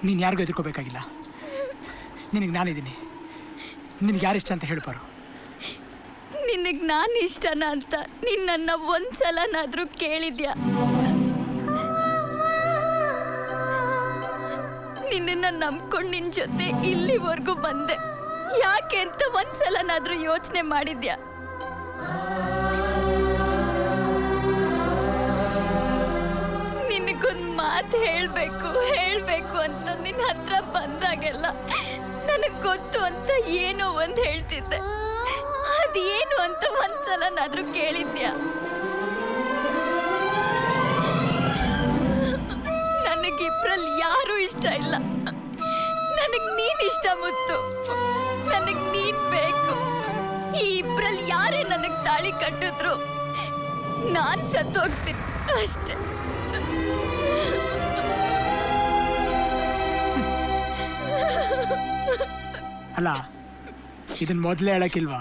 ನೀನು ಯಾರಿಗೂ ಎದುರ್ಕೋಬೇಕಾಗಿಲ್ಲ. ನಿನಗೆ ನಾನಿದ್ದೀನಿ. ನಿನಗೆ ಯಾರು ಇಷ್ಟ ಅಂತ ಹೇಳ್ಬಾರು. ನಿನಗೆ ನಾನು ಇಷ್ಟನ ಅಂತ ನೀನು ನನ್ನ ಒಂದ್ಸಲನಾದರೂ ಕೇಳಿದ್ಯಾ? ನಿನ್ನನ್ನು ನಂಬ್ಕೊಂಡು ನಿನ್ನ ಜೊತೆ ಇಲ್ಲಿವರೆಗೂ ಬಂದೆ. ಯಾಕೆ ಅಂತ ಒಂದ್ಸಲನಾದರೂ ಯೋಚನೆ ಮಾಡಿದ್ಯಾ? ನಿನಗೊಂದು ಮಾತು ಹೇಳಬೇಕು ಅಂತ ನಿನ್ನ ಹತ್ರ ಬಂದಾಗೆಲ್ಲ ನನಗೆ ಗೊತ್ತು ಅಂತ ಏನೋ ಒಂದು ಹೇಳ್ತಿದ್ದೆ. ಅದೇನು ಅಂತ ಒಂದ್ಸಲನಾದ್ರೂ ಕೇಳಿದ್ಯಾ? ನನಗಿಬ್ರಲ್ಲಿ ಯಾರೂ ಇಷ್ಟ ಇಲ್ಲ. ನನಗೆ ನೀನ್ ಇಷ್ಟ ಮುತ್ತು. ನನಗೆ ನೀನ್ ಬೇಕು. ಈ ಇಬ್ರಲ್ಲಿ ಯಾರೇ ನನಗೆ ತಾಳಿ ಕಟ್ಟಿದ್ರು ನಾನ್ ಸತ್ತೋಗ್ತೀನಿ ಅಷ್ಟೆ. ಅಲ್ಲ, ಇದನ್ನ ಮೊದಲೇ ಹೇಳಕ್ಕಿಲ್ವಾ?